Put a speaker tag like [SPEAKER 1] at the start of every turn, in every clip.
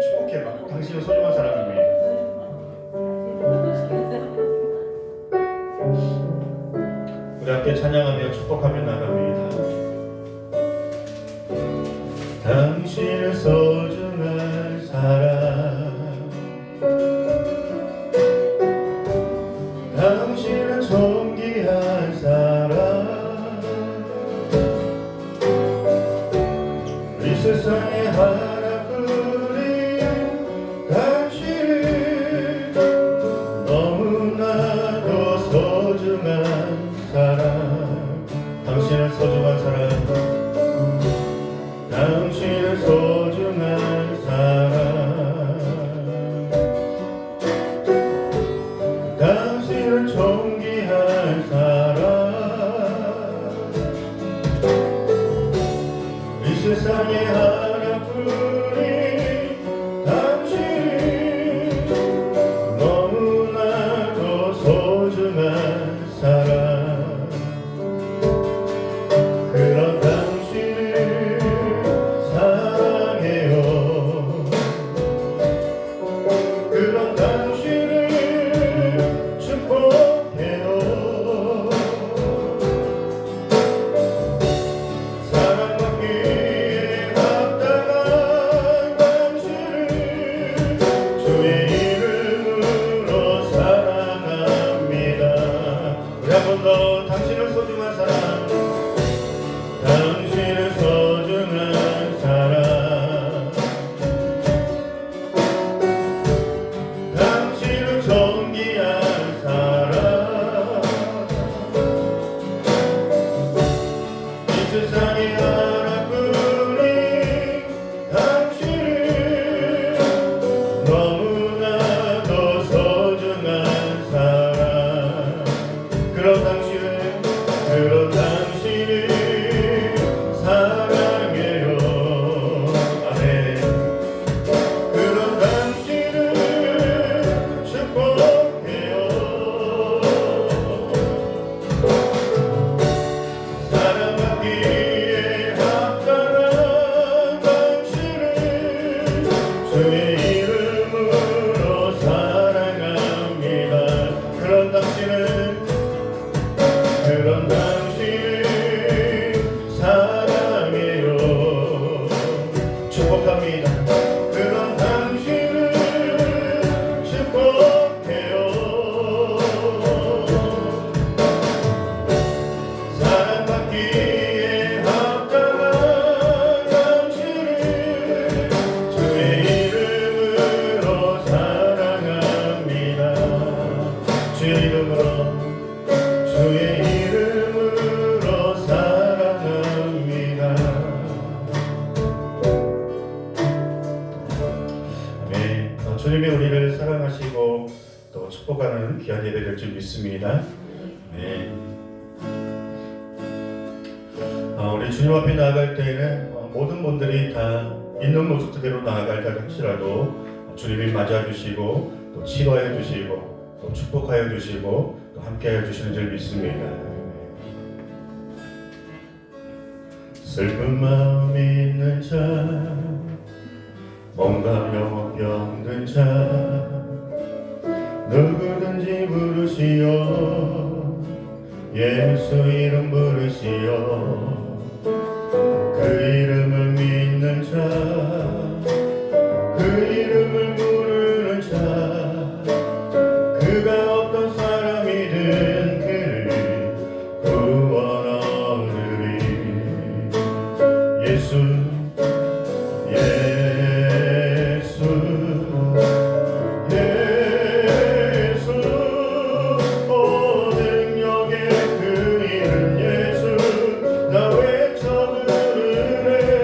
[SPEAKER 1] 축복해봐. 당신은 소중한 사람입니다. 우리 함께 찬양하며 축복하며 나갑니다. 당신은 소중한 사람, 당신은 존귀한 사람, 이 세상에 하나뿐인 당신은 너무나도 소중한 사람. 당신은 소중한 사람, 당신은 소중한 사람, 당신은 존귀한 사람, 이 세상에 하나뿐인 당신은 너무나도 소중한 사람. 그런 당신을 사랑해요. 그런 당신을 축복해요. 사랑받기에 합당한 당신을 주의 이름으로 사랑합니다. 우리 한 번 더 당신을 소중한 사람, 당신은 소중한 사람, 당신은 존귀한 사람, 이 세상에 하나뿐인 당신은 너무나도 소중한 사람. 그런 당신을 사랑해요. 아멘. 그런 당신을 축복해요. 사랑받기에 합당한 당신을 주의 이름으로 사랑합니다. 그런 당신을 사랑해요. 축복합니다. 그런 당신을 축복해요. 사랑받기에 합당한 당신을 주의 이름으로 사랑합니다. 주의 이름으로, 주의 이름으로 사랑합니다. 아멘. 주님이 우리를 사랑하시고 또 축복하는 귀한 예배 될 줄 믿습니다. 네. 우리 주님 앞에 나아갈 때에는 모든 분들이 다 있는 모습 그대로 나아갈다 할지라도 주님이 맞아주시고 또 치료해 주시고 또 축복하여 주시고 또 함께하여 주시는 줄 믿습니다. 슬픈 마음 있는 자, 몸가며 병든 자, 누구든지 부르시오. 예수 이름 부르시오. 그 이름을 믿는 자, 그 이름을 부르는 자, 그가 어떤 사람이든 그를 구원하느니. 예수 능력의 그 이름 예수, 나 외쳐 부르네.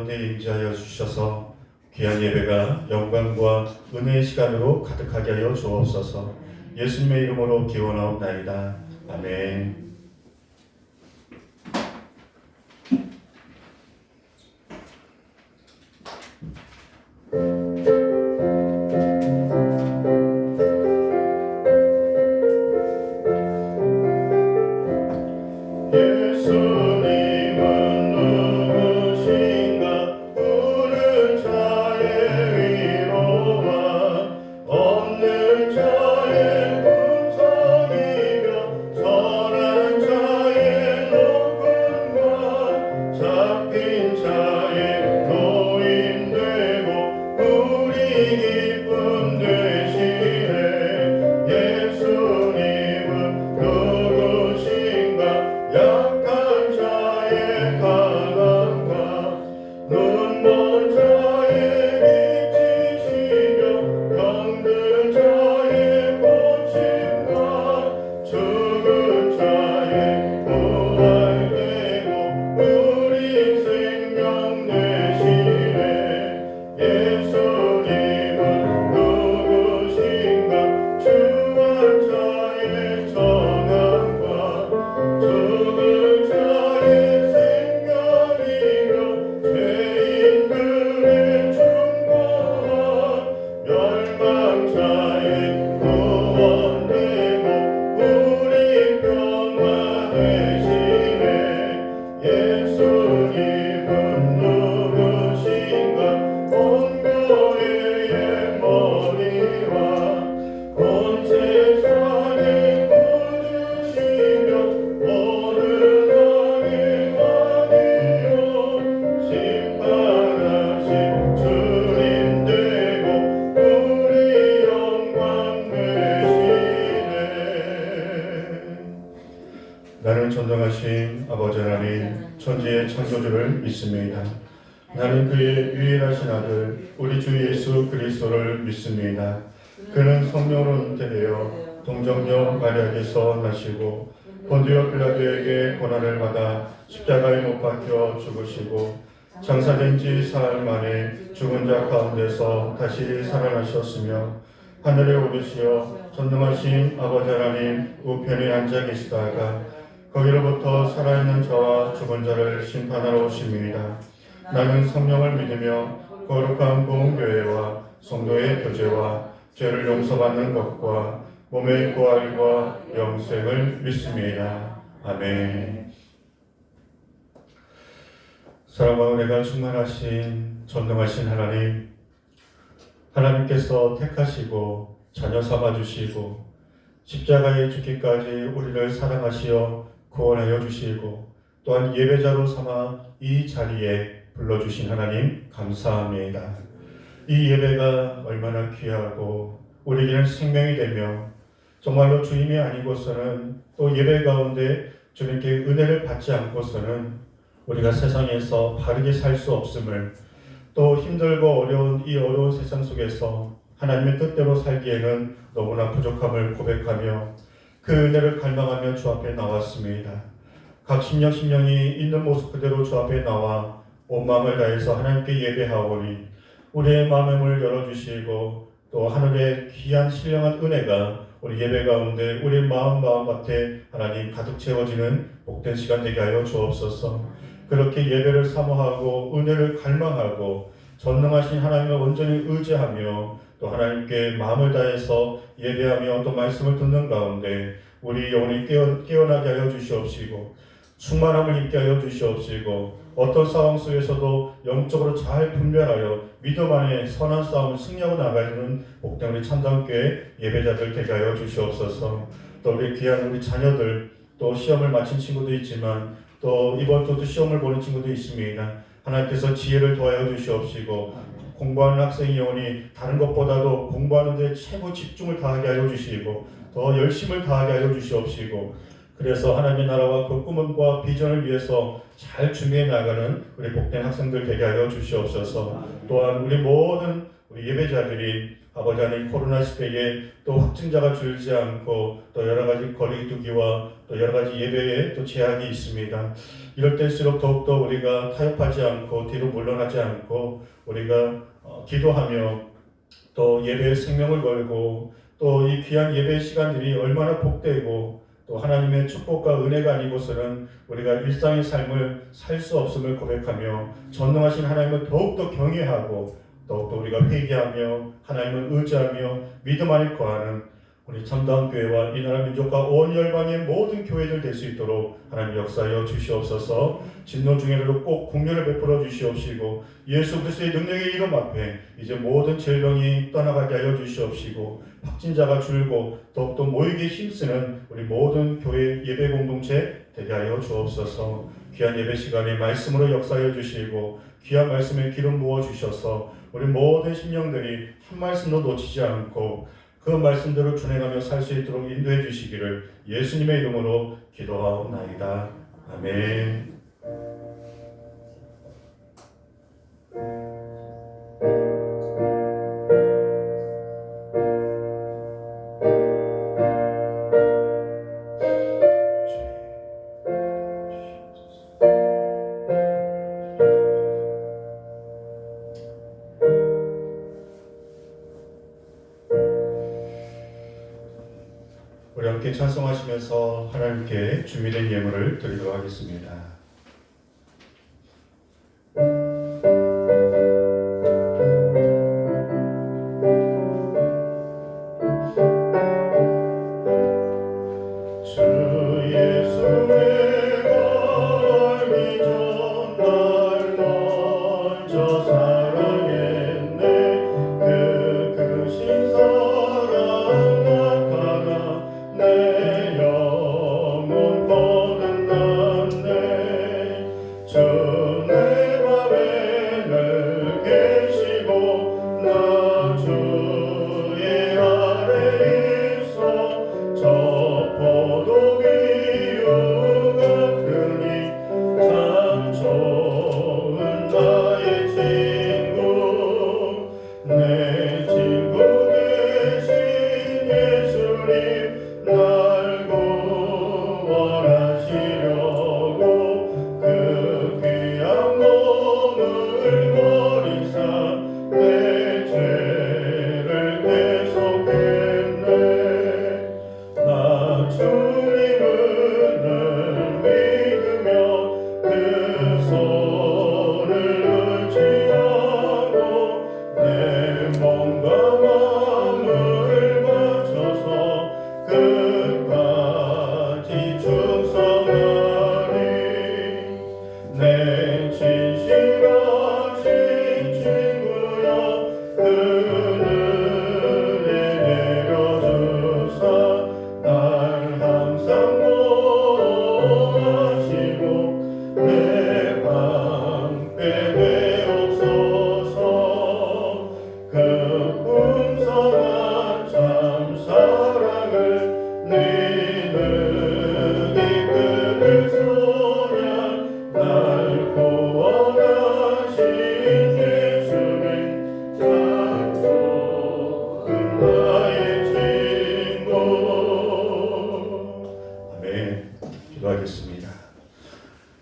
[SPEAKER 1] 가운데 임재하여 주셔서 귀한 예배가 영광과 은혜의 시간으로 가득하게 하여 주옵소서. 예수님의 이름으로 기원하옵나이다. 아멘. 나는 전능하신 아버지 하나님 천지의 창조주를 믿습니다. 나는 그의 유일하신 아들 우리 주 예수 그리스도를 믿습니다. 그는 성령으로 잉태되어 동정녀 마리아에게서 나시고 본디오 빌라도에게 고난을 받아 십자가에 못 박혀 죽으시고 장사된 지 사흘 만에 죽은 자 가운데서 다시 살아나셨으며 하늘에 오르시어 전능하신 아버지 하나님 우편에 앉아 계시다가 거기로부터 살아있는 자와 죽은 자를 심판하러 오십니다. 나는 성령을 믿으며 거룩한 보훈교회와 성도의 교제와 죄를 용서받는 것과 몸의 부활과 영생을 믿습니다. 아멘. 사랑과 은혜가 충만하신 전능하신 하나님, 하나님께서 택하시고 자녀 삼아주시고 십자가에 죽기까지 우리를 사랑하시어 구원하여 주시고 또한 예배자로 삼아 이 자리에 불러주신 하나님 감사합니다. 이 예배가 얼마나 귀하고 우리에게는 생명이 되며 정말로 주님이 아니고서는 또 예배 가운데 주님께 은혜를 받지 않고서는 우리가 세상에서 바르게 살 수 없음을, 또 힘들고 어려운 이 어려운 세상 속에서 하나님의 뜻대로 살기에는 너무나 부족함을 고백하며 그 은혜를 갈망하며 주 앞에 나왔습니다. 각 심령이 있는 모습 그대로 주 앞에 나와 온 마음을 다해서 하나님께 예배하오니 우리의 마음을 열어주시고 또 하늘의 귀한 신령한 은혜가 우리 예배 가운데 우리 마음밭에 하나님 가득 채워지는 복된 시간 되게 하여 주옵소서. 그렇게 예배를 사모하고 은혜를 갈망하고 전능하신 하나님을 온전히 의지하며 또 하나님께 마음을 다해서 예배하며 또 말씀을 듣는 가운데 우리 영혼이 깨어나게 하여 주시옵시고 충만함을 입게 하여 주시옵시고 어떤 상황 속에서도 영적으로 잘 분별하여 믿음 안에 선한 싸움을 승리하고 나가는 복된 우리 참담교회 예배자들 되게 하여 주시옵소서. 또 우리 귀한 우리 자녀들, 또 시험을 마친 친구도 있지만 또 이번 주도 시험을 보는 친구도 있습니다. 하나님께서 지혜를 더하여 주시옵시고 공부하는 학생의 영혼이 다른 것보다도 공부하는 데 최고 집중을 다하게 하여 주시고 더 열심을 다하게 하여 주시옵시고 그래서 하나님의 나라와 그 꿈과 비전을 위해서 잘 준비해 나가는 우리 복된 학생들 되게 하여 주시옵소서. 또한 우리 모든 우리 예배자들이 아버지 하나님, 코로나 시대에 또 확진자가 줄지 않고 또 여러 가지 거리두기와 또 여러 가지 예배에 또 제약이 있습니다. 이럴 때일수록 더욱더 우리가 타협하지 않고 뒤로 물러나지 않고 우리가 기도하며 또 예배에 생명을 걸고 또 이 귀한 예배 시간들이 얼마나 복되고 또 하나님의 축복과 은혜가 아니고서는 우리가 일상의 삶을 살 수 없음을 고백하며 전능하신 하나님을 더욱더 경외하고 더욱더 우리가 회개하며 하나님을 의지하며 믿음 안에 거하는 우리 참다운 교회와 이 나라 민족과 온 열방의 모든 교회들 될 수 있도록 하나님 역사하여 주시옵소서. 진노중에라도 꼭 국면을 베풀어 주시옵시고 예수 그리스도의 능력의 이름 앞에 이제 모든 질병이 떠나가게 하여 주시옵시고 확진자가 줄고 더욱더 모이기에 힘쓰는 우리 모든 교회 예배 공동체 되게 하여 주옵소서. 귀한 예배 시간에 말씀으로 역사하여 주시고 귀한 말씀에 기름 부어 주셔서 우리 모든 심령들이 한 말씀도 놓치지 않고 그 말씀대로 준행하며 살 수 있도록 인도해 주시기를 예수님의 이름으로 기도하옵나이다. 아멘. 우리 함께 찬송하시면서 하나님께 준비된 예물을 드리도록 하겠습니다.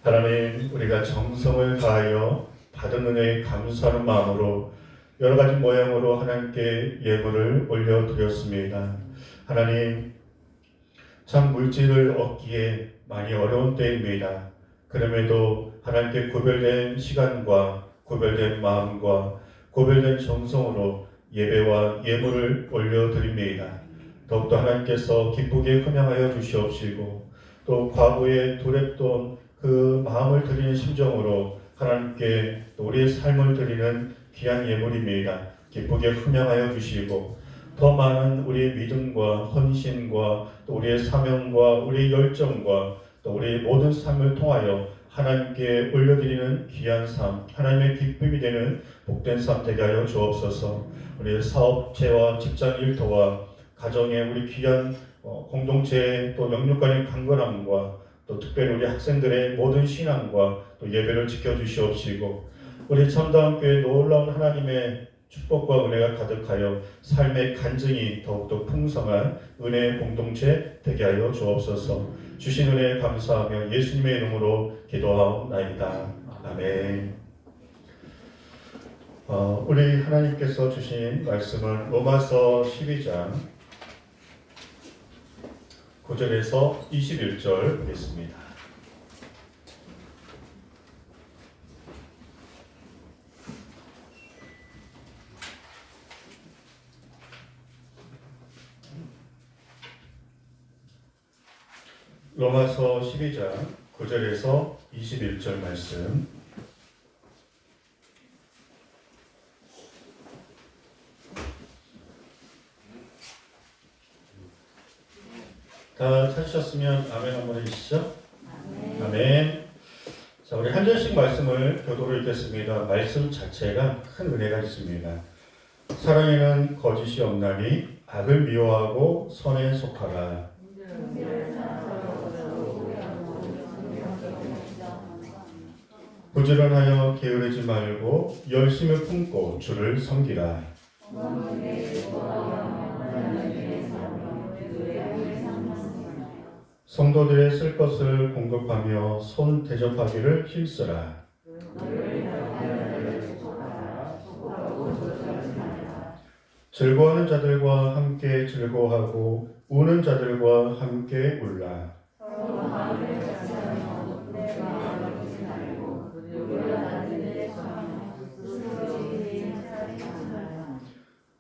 [SPEAKER 1] 하나님, 우리가 정성을 다하여 받은 은혜에 감사하는 마음으로 여러 가지 모양으로 하나님께 예물을 올려드렸습니다. 하나님, 참 물질을 얻기에 많이 어려운 때입니다. 그럼에도 하나님께 구별된 시간과 구별된 마음과 구별된 정성으로 예배와 예물을 올려드립니다. 더욱더 하나님께서 기쁘게 흠양하여 주시옵시고 또 과부에 두렵던 그 마음을 드리는 심정으로 하나님께 또 우리의 삶을 드리는 귀한 예물입니다. 기쁘게 흠양하여 주시고 더 많은 우리의 믿음과 헌신과 또 우리의 사명과 우리의 열정과 또 우리의 모든 삶을 통하여 하나님께 올려드리는 귀한 삶, 하나님의 기쁨이 되는 복된 삶 되게 하여 주옵소서. 우리의 사업체와 직장 일터와 가정의 우리 귀한 공동체의 또 영육간의 강건함과 또 특별히 우리 학생들의 모든 신앙과 또 예배를 지켜주시옵시고 우리 참다운 교회 놀라운 하나님의 축복과 은혜가 가득하여 삶의 간증이 더욱더 풍성한 은혜의 공동체 되게 하여 주옵소서. 주신 은혜에 감사하며 예수님의 이름으로 기도하옵나이다. 아멘. 우리 하나님께서 주신 말씀은 로마서 12장 9절에서 21절 보겠습니다. 로마서 12장 9절에서 21절 말씀. 다 찾으셨으면 아멘 한번 해주시죠. 아멘. 자, 우리 한 절씩 말씀을 교도로 읽겠습니다. 말씀 자체가 큰 은혜가 있습니다. 사랑에는 거짓이 없나니 악을 미워하고 선에 속하라. 부지런하여 게으르지 말고 열심을 품고 주를 섬기라. 성도들의 쓸 것을 공급하며 손 대접하기를 힘쓰라. 즐거워하는 자들과 함께 즐거워하고 우는 자들과 함께 울라.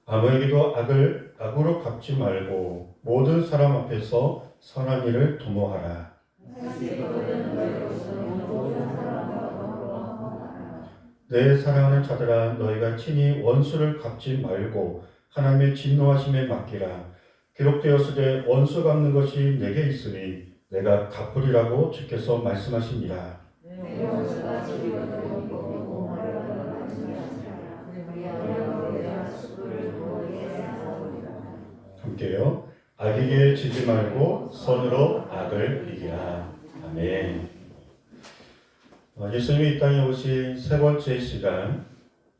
[SPEAKER 1] 아무에게도 악으로 갚지 말고 모든 사람 앞에서 선한 일을 도모하라. 내 사랑하는 자들아, 너희가 친히 원수를 갚지 말고 하나님의 진노하심에 맡기라. 기록되었으되 원수 갚는 것이 내게 있으니 내가 갚으리라고 주께서 말씀하시니라. 함께요. 악에게 지지 말고 선으로 악을 이기라. 아멘. 예수님이 이 땅에 오신 세 번째 시간,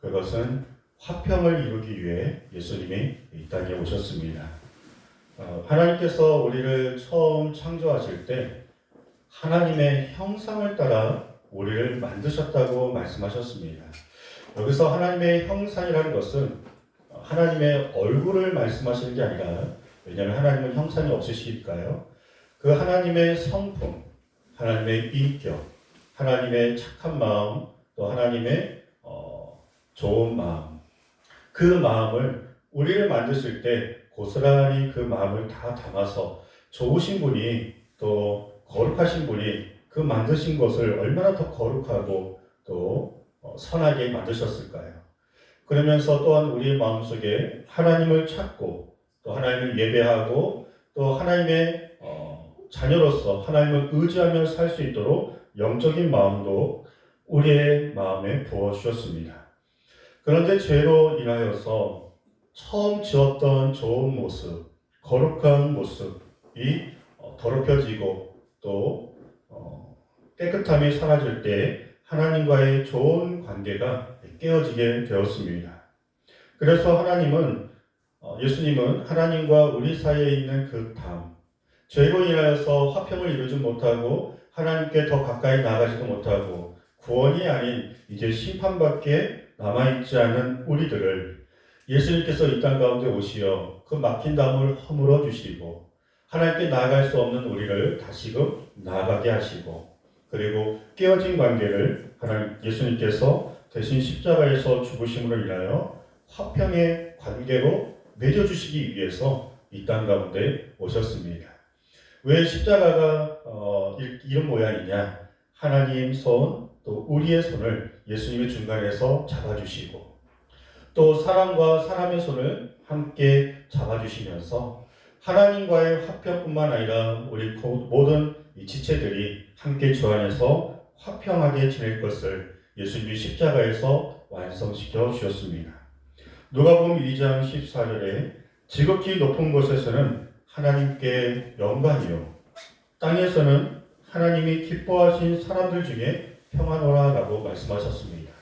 [SPEAKER 1] 그것은 화평을 이루기 위해 예수님이 이 땅에 오셨습니다. 하나님께서 우리를 처음 창조하실 때 하나님의 형상을 따라 우리를 만드셨다고 말씀하셨습니다. 여기서 하나님의 형상이라는 것은 하나님의 얼굴을 말씀하시는 게 아니라, 왜냐하면 하나님은 형상이 없으시니까요. 그 하나님의 성품, 하나님의 인격, 하나님의 착한 마음, 또 하나님의 좋은 마음, 그 마음을 우리를 만드실 때 고스란히 그 마음을 다 담아서 좋으신 분이, 또 거룩하신 분이 그 만드신 것을 얼마나 더 거룩하고 또 선하게 만드셨을까요? 그러면서 또한 우리의 마음속에 하나님을 찾고 또 하나님을 예배하고 또 하나님의 자녀로서 하나님을 의지하며 살 수 있도록 영적인 마음도 우리의 마음에 부어주셨습니다. 그런데 죄로 인하여서 처음 지었던 좋은 모습, 거룩한 모습이 더럽혀지고 또 깨끗함이 사라질 때 하나님과의 좋은 관계가 깨어지게 되었습니다. 그래서 예수님은 하나님과 우리 사이에 있는 그 담, 죄로 인하여서 화평을 이루지 못하고 하나님께 더 가까이 나가지도 못하고 구원이 아닌 이제 심판밖에 남아있지 않은 우리들을 예수님께서 이 땅 가운데 오시어 그 막힌 담을 허물어 주시고 하나님께 나아갈 수 없는 우리를 다시금 나아가게 하시고, 그리고 깨어진 관계를 예수님께서 대신 십자가에서 죽으심으로 인하여 화평의 관계로 맺어주시기 위해서 이 땅 가운데 오셨습니다. 왜 십자가가 이런 모양이냐? 하나님 손, 또 우리의 손을 예수님의 중간에서 잡아주시고, 또 사람과 사람의 손을 함께 잡아주시면서 하나님과의 화평뿐만 아니라 우리 모든 이 지체들이 함께 주 안에서 화평하게 지낼 것을 예수님이 십자가에서 완성시켜 주셨습니다. 누가복음 2장 14절에 지극히 높은 곳에서는 하나님께 영광이요, 땅에서는 하나님이 기뻐하신 사람들 중에 평안하라 라고 말씀하셨습니다.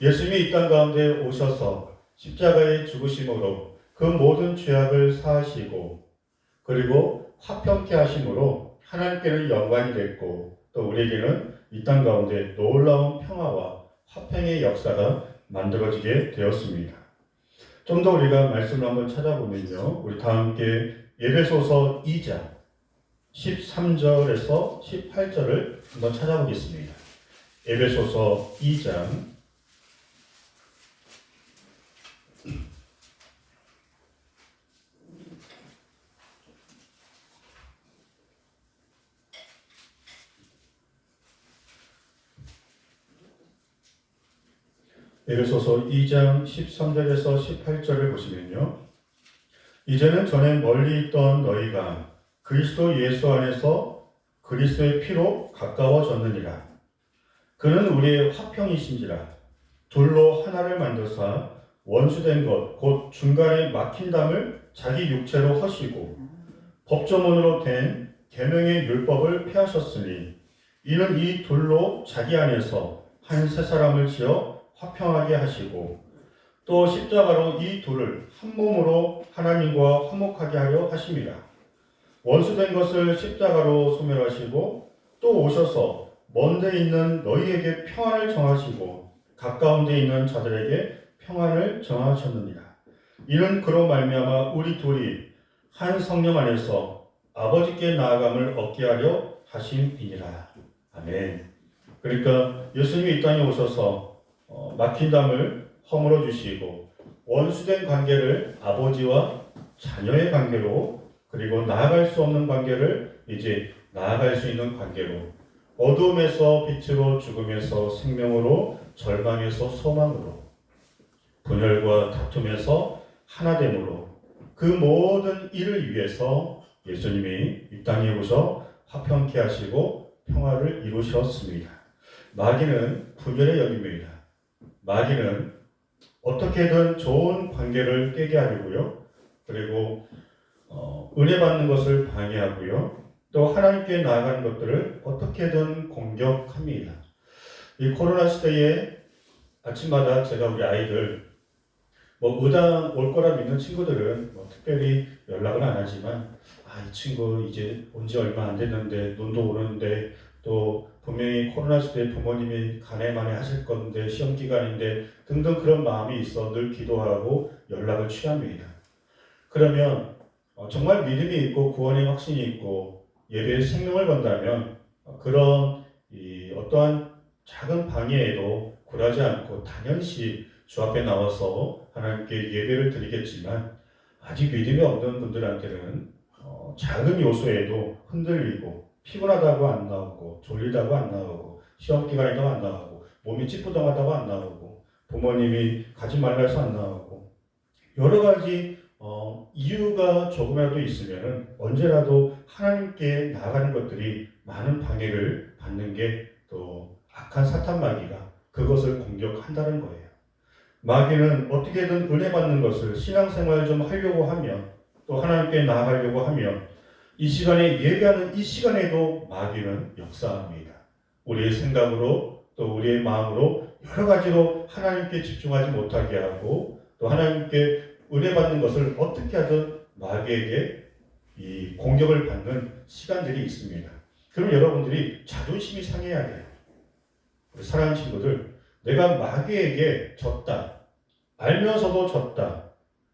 [SPEAKER 1] 예수님이 이 땅 가운데 오셔서 십자가의 죽으심으로 그 모든 죄악을 사하시고 그리고 화평케 하심으로 하나님께는 영광이 됐고 또 우리에게는 이 땅 가운데 놀라운 평화와 화평의 역사가 만들어지게 되었습니다. 좀 더 우리가 말씀을 한번 찾아보면요. 우리 다 함께 에베소서 2장 13절에서 18절을 한번 찾아보겠습니다. 에베소서 2장 에베소서 2장 13절에서 18절을 보시면요. 이제는 전에 멀리 있던 너희가 그리스도 예수 안에서 그리스도의 피로 가까워졌느니라. 그는 우리의 화평이신지라. 둘로 하나를 만드사 원수된 것 곧 중간에 막힌 담을 자기 육체로 허시고 법조문으로 된 계명의 율법을 폐하셨으니 이는 이 둘로 자기 안에서 한 세 사람을 지어 화평하게 하시고 또 십자가로 이 둘을 한 몸으로 하나님과 화목하게 하려 하심이라. 원수된 것을 십자가로 소멸하시고 또 오셔서 먼데 있는 너희에게 평안을 정하시고 가까운 데 있는 자들에게 평안을 정하셨느니라. 이는 그로 말미암아 우리 둘이 한 성령 안에서 아버지께 나아감을 얻게 하려 하심이니라. 아멘. 그러니까 예수님이 이 땅에 오셔서 막힌 담을 허물어 주시고 원수된 관계를 아버지와 자녀의 관계로 그리고 나아갈 수 없는 관계를 이제 나아갈 수 있는 관계로 어둠에서 빛으로 죽음에서 생명으로 절망에서 소망으로 분열과 다툼에서 하나됨으로 그 모든 일을 위해서 예수님이 이 땅에 오셔 화평케 하시고 평화를 이루셨습니다. 마귀는 분열의 영입니다. 마귀는 어떻게든 좋은 관계를 깨게 하려고요. 그리고 은혜 받는 것을 방해하고요. 또 하나님께 나아가는 것들을 어떻게든 공격합니다. 이 코로나 시대에 아침마다 제가 우리 아이들 의당 올 거라 믿는 친구들은 특별히 연락은 안 하지만 이 친구 이제 온 지 얼마 안 됐는데 눈도 오는데 또 분명히 코로나 시대에 부모님이 가네마네 하실 건데 시험 기간인데 등등 그런 마음이 있어 늘 기도하고 연락을 취합니다. 그러면 정말 믿음이 있고 구원의 확신이 있고 예배에 생명을 건다면 그런 어떠한 작은 방해에도 굴하지 않고 당연시 주 앞에 나와서 하나님께 예배를 드리겠지만 아직 믿음이 없는 분들한테는 작은 요소에도 흔들리고 피곤하다고 안 나오고 졸리다고 안 나오고 시험 기간에도 안 나오고 몸이 찌뿌둥하다고 안 나오고 부모님이 가지 말라 해서 안 나오고 여러 가지 이유가 조금이라도 있으면 언제라도 하나님께 나아가는 것들이 많은 방해를 받는 게 또 악한 사탄 마귀가 그것을 공격한다는 거예요. 마귀는 어떻게든 은혜 받는 것을 신앙생활 좀 하려고 하면 또 하나님께 나아가려고 하면 이 시간에 예배하는 이 시간에도 마귀는 역사합니다. 우리의 생각으로 또 우리의 마음으로 여러 가지로 하나님께 집중하지 못하게 하고 또 하나님께 은혜 받는 것을 어떻게 하든 마귀에게 이 공격을 받는 시간들이 있습니다. 그럼 여러분들이 자존심이 상해야 돼요. 우리 사랑하는 친구들, 내가 마귀에게 졌다. 알면서도 졌다.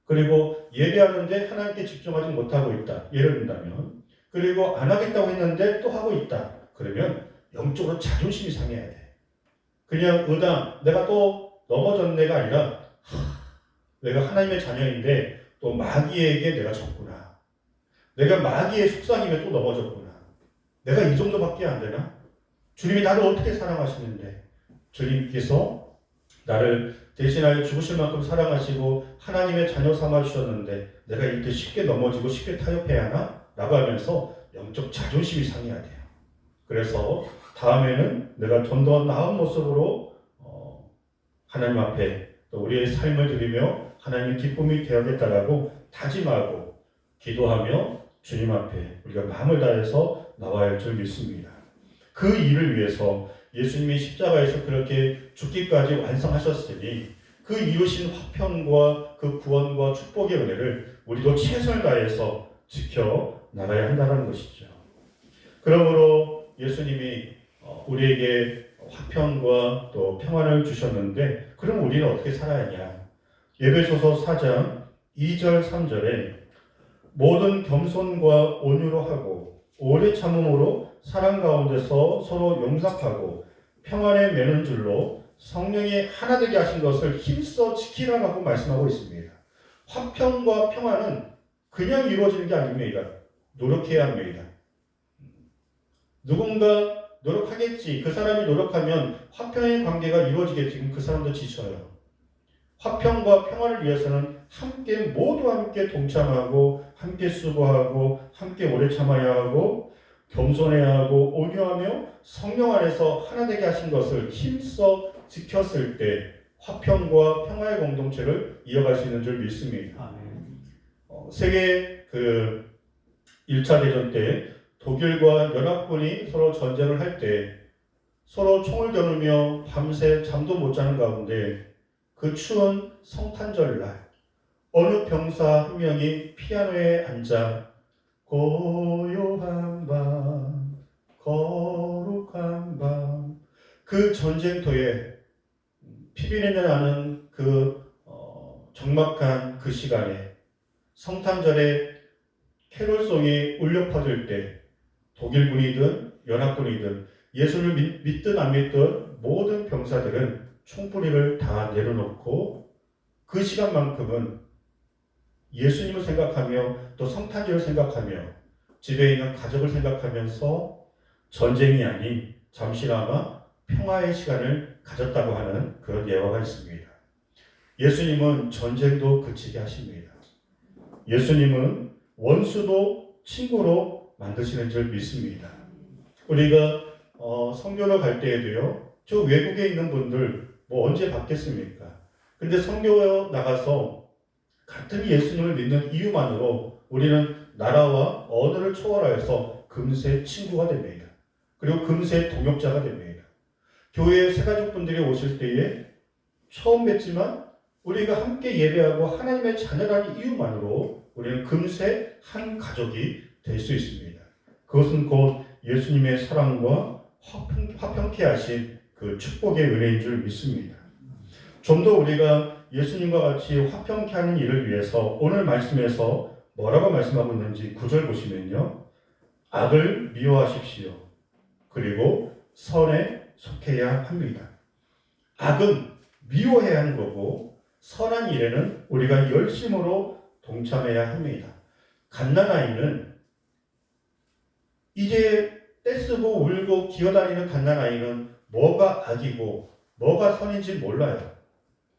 [SPEAKER 1] 그리고 예배하는데 하나님께 집중하지 못하고 있다. 예를 든다면. 그리고 안 하겠다고 했는데 또 하고 있다. 그러면 영적으로 자존심이 상해야 돼. 그냥 내가 또 넘어졌네가 아니라 내가 하나님의 자녀인데 또 마귀에게 내가 졌구나. 내가 마귀의 속삭임에 또 넘어졌구나. 내가 이 정도밖에 안 되나? 주님이 나를 어떻게 사랑하시는데 주님께서 나를 대신하여 죽으실 만큼 사랑하시고 하나님의 자녀 삼아주셨는데 내가 이렇게 쉽게 넘어지고 쉽게 타협해야 하나? 라고 하면서 영적 자존심이 상해야 돼요. 그래서 다음에는 내가 좀 더 나은 모습으로 하나님 앞에 또 우리의 삶을 드리며 하나님의 기쁨이 되어야겠다라고 다짐하고 기도하며 주님 앞에 우리가 마음을 다해서 나와야 할 줄 믿습니다. 그 일을 위해서 예수님이 십자가에서 그렇게 죽기까지 완성하셨으니 그 이루신 화평과 그 구원과 축복의 은혜를 우리도 최선을 다해서 지켜 나가야 한다는 것이죠. 그러므로 예수님이 우리에게 화평과 또 평안을 주셨는데 그럼 우리는 어떻게 살아야 하냐? 에베소서 4장 2절 3절에 모든 겸손과 온유로 하고 오래 참음으로 사랑 가운데서 서로 용납하고 평안에 매는 줄로 성령이 하나 되게 하신 것을 힘써 지키라고 말씀하고 있습니다. 화평과 평안은 그냥 이루어지는 게 아닙니다. 노력해야 합니다. 누군가 노력하겠지. 그 사람이 노력하면 화평의 관계가 이루어지겠지. 그 사람도 지쳐요. 화평과 평화를 위해서는 함께 모두 함께 동참하고 함께 수고하고 함께 오래 참아야 하고 겸손해야 하고 온유하며 성령 안에서 하나 되게 하신 것을 힘써 지켰을 때 화평과 평화의 공동체를 이어갈 수 있는 줄 믿습니다. 세계 1차 대전 때 독일과 연합군이 서로 전쟁을 할 때 서로 총을 겨누며 밤새 잠도 못 자는 가운데 그 추운 성탄절 날 어느 병사 한 명이 피아노에 앉아 고요한 밤 거룩한 밤 그 전쟁터에 피비린내 나는 적막한 그 시간에 성탄절에 캐롤송이 울려 퍼질 때 독일군이든 연합군이든 예수를 믿든 안 믿든 모든 병사들은 총부리를 다 내려놓고 그 시간만큼은 예수님을 생각하며 또 성탄절을 생각하며 집에 있는 가족을 생각하면서 전쟁이 아닌 잠시나마 평화의 시간을 가졌다고 하는 그런 예화가 있습니다. 예수님은 전쟁도 그치게 하십니다. 예수님은 원수도 친구로 만드시는 줄 믿습니다. 우리가 선교를 갈 때에도요. 저 외국에 있는 분들 언제 받겠습니까? 근데 선교 나가서 같은 예수님을 믿는 이유만으로 우리는 나라와 언어를 초월하여서 금세 친구가 됩니다. 그리고 금세 동역자가 됩니다. 교회에 새가족분들이 오실 때에 처음 뵙지만 우리가 함께 예배하고 하나님의 자녀라는 이유만으로 우리는 금세 한 가족이 될 수 있습니다. 그것은 곧 예수님의 사랑과 화평케 하신 그 축복의 은혜인 줄 믿습니다. 좀 더 우리가 예수님과 같이 화평케 하는 일을 위해서 오늘 말씀에서 뭐라고 말씀하고 있는지 9절 보시면요. 악을 미워하십시오. 그리고 선에 속해야 합니다. 악은 미워해야 하는 거고 선한 일에는 우리가 열심으로 동참해야 합니다. 갓난아이는 이제 떼쓰고 울고 기어다니는 갓난아이는 뭐가 악이고 뭐가 선인지 몰라요.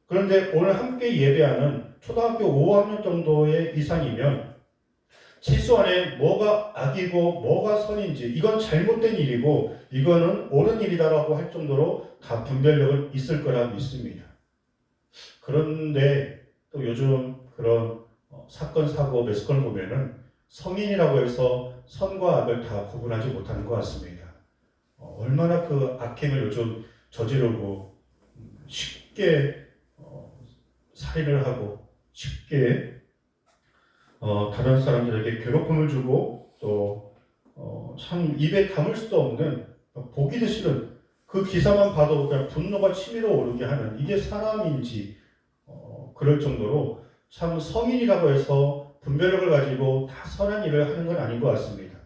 [SPEAKER 1] 그런데 오늘 함께 예배하는 초등학교 5학년 정도의 이상이면 실수 안에 뭐가 악이고 뭐가 선인지 이건 잘못된 일이고 이거는 옳은 일이다라고 할 정도로 다 분별력은 있을 거라 믿습니다. 그런데 또 요즘 그런 사건, 사고, 매스건을 보면은 성인이라고 해서 선과 악을 다 구분하지 못하는 것 같습니다. 얼마나 그 악행을 요즘 저지르고 쉽게 살인을 하고 쉽게 다른 사람들에게 괴롭힘을 주고 또 참 입에 담을 수도 없는 보기도 싫은 그 기사만 봐도 그냥 분노가 치밀어 오르게 하는 이게 사람인지 그럴 정도로 참 성인이라고 해서 분별력을 가지고 다 선한 일을 하는 건 아닌 것 같습니다.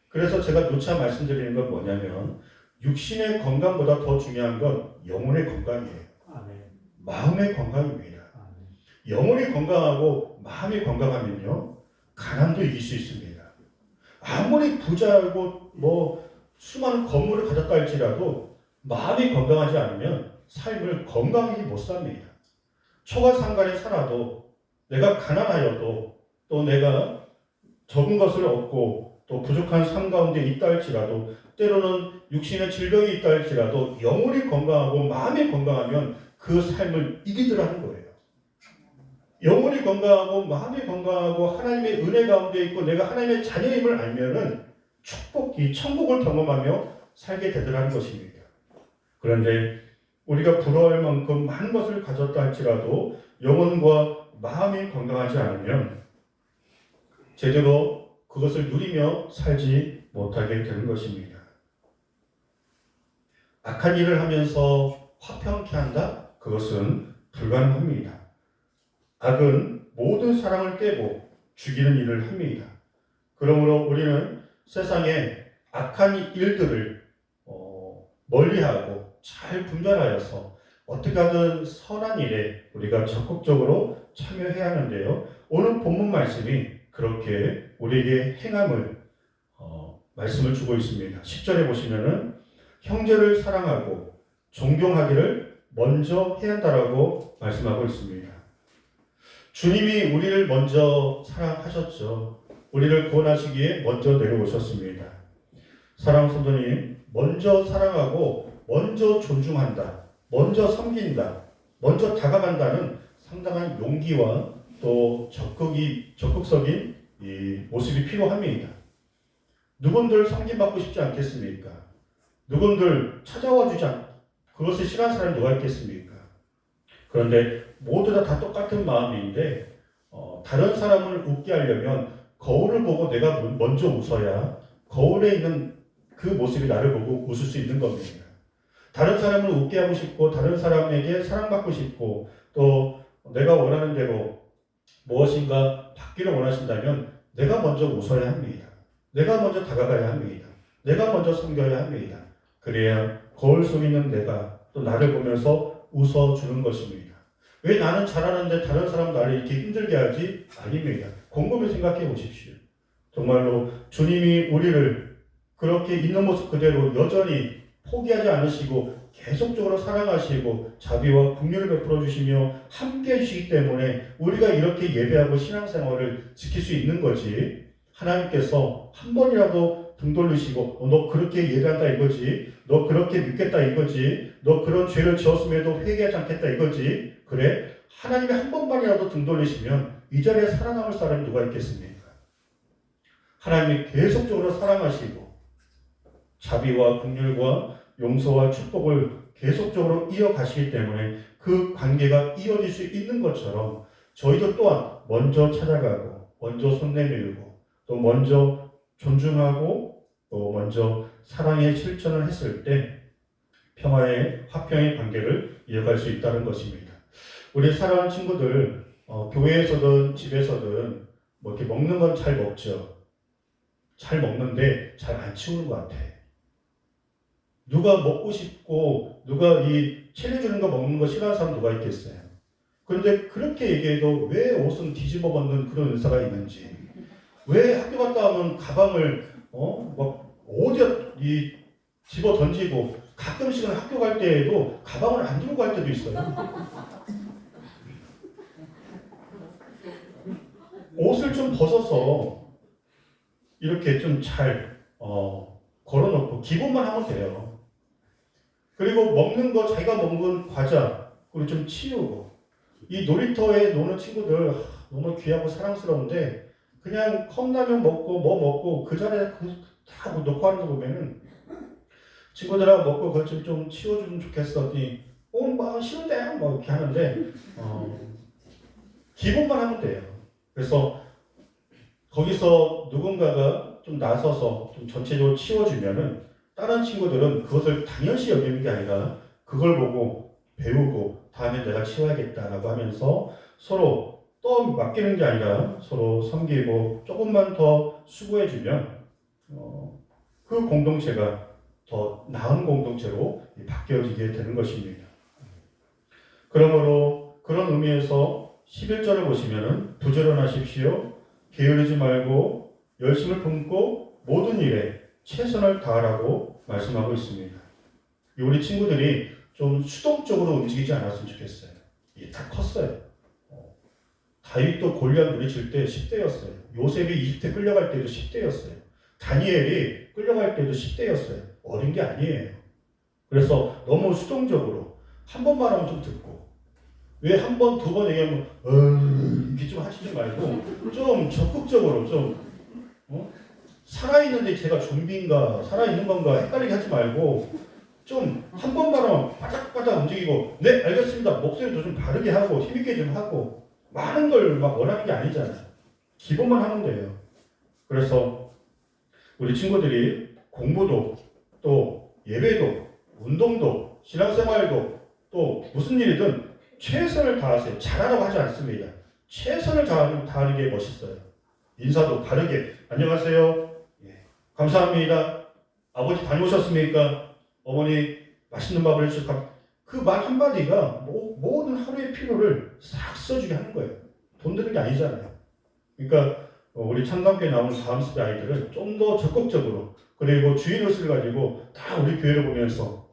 [SPEAKER 1] 그래서 제가 누차 말씀드리는 건 뭐냐면 육신의 건강보다 더 중요한 건 영혼의 건강이에요. 마음의 건강입니다. 영혼이 건강하고 마음이 건강하면요 가난도 이길 수 있습니다. 아무리 부자고 수많은 건물을 가졌다 할지라도 마음이 건강하지 않으면 삶을 건강히 못 삽니다. 초가상간에 살아도 내가 가난하여도 또 내가 적은 것을 얻고 또 부족한 삶 가운데 있다 할지라도 때로는 육신의 질병이 있다 할지라도 영혼이 건강하고 마음이 건강하면 그 삶을 이기더라는 거예요. 영혼이 건강하고 마음이 건강하고 하나님의 은혜 가운데 있고 내가 하나님의 자녀임을 알면은 축복이 천국을 경험하며 살게 되더라는 것입니다. 그런데 우리가 부러워할 만큼 많은 것을 가졌다 할지라도 영혼과 마음이 건강하지 않으면 제대로 그것을 누리며 살지 못하게 되는 것입니다. 악한 일을 하면서 화평케 한다? 그것은 불가능합니다. 악은 모든 사랑을 깨고 죽이는 일을 합니다. 그러므로 우리는 세상에 악한 일들을 멀리하고 잘 분별하여서 어떻게 하든 선한 일에 우리가 적극적으로 참여해야 하는데요. 오늘 본문 말씀이 그렇게 우리에게 행함을 말씀을 주고 있습니다. 10절에 보시면은 형제를 사랑하고 존경하기를 먼저 해야 한다라고 말씀하고 있습니다. 주님이 우리를 먼저 사랑하셨죠. 우리를 구원하시기에 먼저 내려오셨습니다. 사랑하는 성도님, 먼저 사랑하고 먼저 존중한다, 먼저 섬긴다, 먼저 다가간다는 상당한 용기와 또 적극적인 이 모습이 필요합니다. 누군들 섬김받고 싶지 않겠습니까? 누군들 찾아와 주지 그것을 싫어하는 사람이 누가 있겠습니까? 그런데 모두 다 똑같은 마음인데 다른 사람을 웃게 하려면 거울을 보고 내가 먼저 웃어야 거울에 있는 그 모습이 나를 보고 웃을 수 있는 겁니다. 다른 사람을 웃게 하고 싶고 다른 사람에게 사랑받고 싶고 또 내가 원하는 대로 무엇인가 받기를 원하신다면 내가 먼저 웃어야 합니다. 내가 먼저 다가가야 합니다. 내가 먼저 섬겨야 합니다. 그래야 거울 속에 있는 내가 또 나를 보면서 웃어주는 것입니다. 왜 나는 잘하는데 다른 사람 나를 이렇게 힘들게 하지? 아닙니다. 곰곰이 생각해 보십시오. 정말로 주님이 우리를 그렇게 있는 모습 그대로 여전히 포기하지 않으시고 계속적으로 사랑하시고 자비와 긍휼을 베풀어 주시며 함께 해주시기 때문에 우리가 이렇게 예배하고 신앙생활을 지킬 수 있는 거지. 하나님께서 한 번이라도 등 돌리시고 너 그렇게 예배한다 이거지, 너 그렇게 믿겠다 이거지, 너 그런 죄를 지었음에도 회개하지 않겠다 이거지. 그래? 하나님이 한 번만이라도 등 돌리시면 이 자리에 살아남을 사람이 누가 있겠습니까? 하나님이 계속적으로 사랑하시고 자비와 긍휼과 용서와 축복을 계속적으로 이어가시기 때문에 그 관계가 이어질 수 있는 것처럼 저희도 또한 먼저 찾아가고 먼저 손 내밀고 또 먼저 존중하고 또 먼저 사랑의 실천을 했을 때 평화의 화평의 관계를 이어갈 수 있다는 것입니다. 우리 사랑하는 친구들 교회에서든 집에서든 뭐 이렇게 먹는 건 잘 먹죠. 잘 먹는데 잘 안 치우는 것 같아. 누가 먹고 싶고 누가 이 차려주는 거 먹는 거 싫어하는 사람 누가 있겠어요? 그런데 그렇게 얘기해도 왜 옷은 뒤집어 벗는 그런 은사가 있는지, 왜 학교 갔다 오면 가방을 막 어디에 이 집어 던지고 가끔씩은 학교 갈 때에도 가방을 안 들고 갈 때도 있어요. 옷을 좀 벗어서 이렇게 좀 잘 걸어놓고 기본만 하면 돼요. 그리고 먹는 거 자기가 먹은 과자 그리고 좀 치우고 이 놀이터에 노는 친구들 너무 귀하고 사랑스러운데 그냥 컵라면 먹고 뭐 먹고 그 자리에 다 놓고 하는 거 보면은 친구들하고 먹고 그것 좀 치워주면 좋겠어. 막 싫은데 뭐 이렇게 하는데 기본만 하면 돼요. 그래서 거기서 누군가가 좀 나서서 좀 전체적으로 치워주면은 다른 친구들은 그것을 당연시 여기는 게 아니라 그걸 보고 배우고 다음에 내가 치워야겠다라고 하면서 서로 또 맡기는 게 아니라 서로 섬기고 조금만 더 수고해주면 그 공동체가 더 나은 공동체로 바뀌어지게 되는 것입니다. 그러므로 그런 의미에서 11절을 보시면은 부지런하십시오. 게으르지 말고 열심을 품고 모든 일에 최선을 다하라고 말씀하고 있습니다. 우리 친구들이 좀 수동적으로 움직이지 않았으면 좋겠어요. 이게 다 컸어요. 다윗도 골리앗 물리칠 때 10대였어요. 요셉이 이집트 끌려갈 때도 10대였어요. 다니엘이 끌려갈 때도 10대였어요. 어린 게 아니에요. 그래서 너무 수동적으로 한 번만 하면 좀 듣고 왜 한 번, 두 번 얘기하면 이렇게 좀 하시지 말고 좀 적극적으로 좀 살아있는데 제가 좀비인가 살아있는 건가 헷갈리게 하지 말고 좀 한 번만 바닥바닥 움직이고 네 알겠습니다 목소리도 좀 바르게 하고 힘있게 좀 하고 많은 걸 막 원하는 게 아니잖아요. 기본만 하면 돼요. 그래서 우리 친구들이 공부도 또 예배도 운동도 신앙생활도 또 무슨 일이든 최선을 다하세요. 잘하라고 하지 않습니다. 최선을 다하는 게 멋있어요. 인사도 바르게 안녕하세요. 예, 감사합니다. 아버지 다녀오셨습니까? 어머니 맛있는 밥을 해주셔서 그 말 한마디가 모든 하루의 피로를 싹 써주게 하는 거예요. 돈 드는 게 아니잖아요. 그러니까 우리 창단교회 나오는 다음 세대 아이들은 좀 더 적극적으로 그리고 주일옷을 가지고 다 우리 교회를 보면서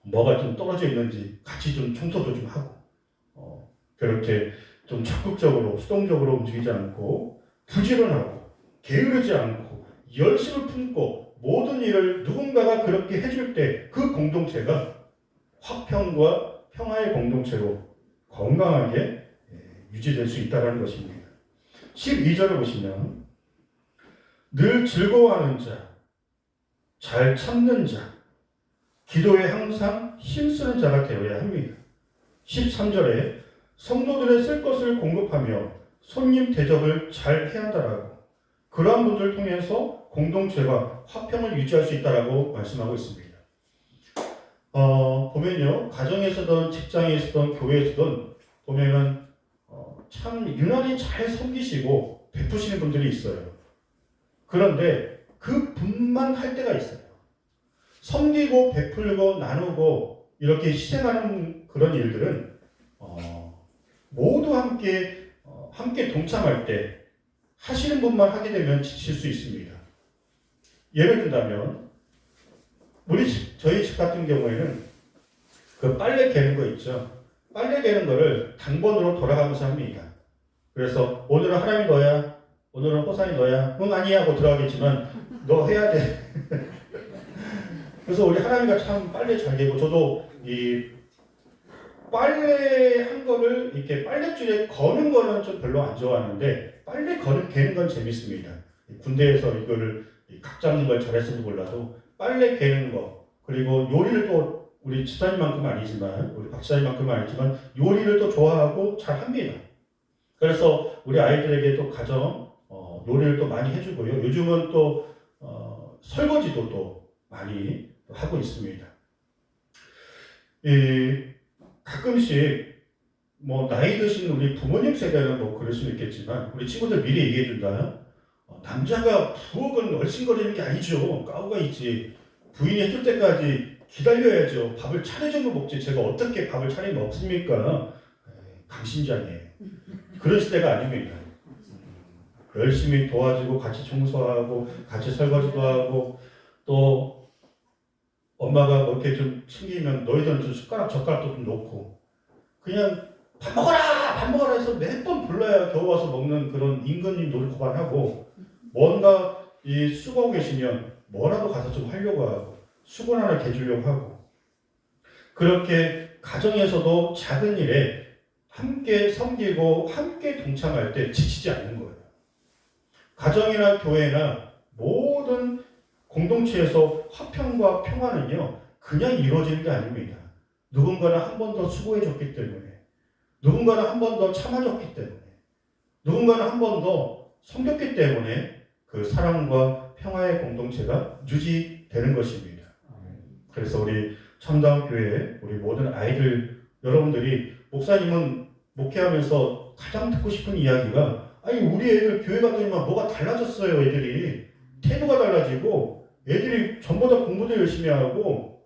[SPEAKER 1] 뭐가 좀 떨어져 있는지 같이 좀 청소도 좀 하고 그렇게 좀 적극적으로 수동적으로 움직이지 않고 부지런하고 게으르지 않고 열심을 품고 모든 일을 누군가가 그렇게 해줄 때 그 공동체가 화평과 평화의 공동체로 건강하게 유지될 수 있다는 것입니다. 12절을 보시면 늘 즐거워하는 자, 잘 참는 자, 기도에 항상 힘쓰는 자가 되어야 합니다. 13절에 성도들의 쓸 것을 공급하며 손님 대접을 잘 해야 한다라고 그러한 분들을 통해서 공동체가 화평을 유지할 수 있다라고 말씀하고 있습니다. 보면요 가정에서든 직장에서든 교회에서든 보면은 참 유난히 잘 섬기시고 베푸시는 분들이 있어요. 그런데 그 분만 할 때가 있어요. 섬기고 베풀고 나누고 이렇게 희생하는 그런 일들은 모두 함께 동참할 때 하시는 분만 하게 되면 지칠 수 있습니다. 예를 든다면 저희 집 같은 경우에는 그 빨래 개는 거 있죠. 빨래 개는 거를 당번으로 돌아가면서 합니다. 그래서 오늘은 하람이 너야, 오늘은 호산이 너야. 응 아니야 하고 들어가겠지만 너 해야 돼. 그래서 우리 하람이가 참 빨래 잘 개고 저도 이 빨래 한 거를 이렇게 빨랫줄에 거는 거는 좀 별로 안 좋아하는데 빨래 개는 건 재밌습니다. 군대에서 이거를 각 잡는 걸 잘했을지 몰라도 빨래 개는 거 그리고 요리를 또 우리 집사님만큼은 아니지만 우리 박사님만큼은 아니지만 요리를 또 좋아하고 잘 합니다. 그래서 우리 아이들에게 또 가정 요리를 또 많이 해주고요. 요즘은 또 설거지도 또 많이 하고 있습니다. 가끔씩 뭐 나이 드신 우리 부모님 세대는 뭐 그럴 수는 있겠지만 우리 친구들 미리 얘기해 준다. 남자가 부엌은 얼씬거리는 게 아니죠. 까오가 있지. 부인이 해줄 때까지 기다려야죠. 밥을 차려주면 먹지. 제가 어떻게 밥을 차리면 먹습니까? 강심장이에요. 그런 시대가 아닙니다. 열심히 도와주고 같이 청소하고 같이 설거지도 하고 또 엄마가 뭐 이렇게 좀 챙기면 너희들은 좀 숟가락 젓가락도 좀 놓고 그냥 밥 먹어라 해서 몇 번 불러야 겨우 와서 먹는 그런 임금님 노릇 고반하고 뭔가 이 수고하고 계시면 뭐라도 가서 좀 하려고 하고 수건 하나 개주려고 하고 그렇게 가정에서도 작은 일에 함께 섬기고 함께 동참할 때 지치지 않는 거예요. 가정이나 교회나 모든 공동체에서 화평과 평화는요 그냥 이루어지는 게 아닙니다. 누군가는 한 번 더 수고해줬기 때문에 누군가는 한 번 더 참아줬기 때문에 누군가는 한 번 더 섬겼기 때문에 그 사랑과 평화의 공동체가 유지되는 것입니다. 그래서 우리 참다운교회 우리 모든 아이들 여러분들이 목사님은 목회하면서 가장 듣고 싶은 이야기가 아니 우리 애들 교회 가더니만 뭐가 달라졌어요. 애들이 태도가 달라지고 애들이 전보다 공부도 열심히 하고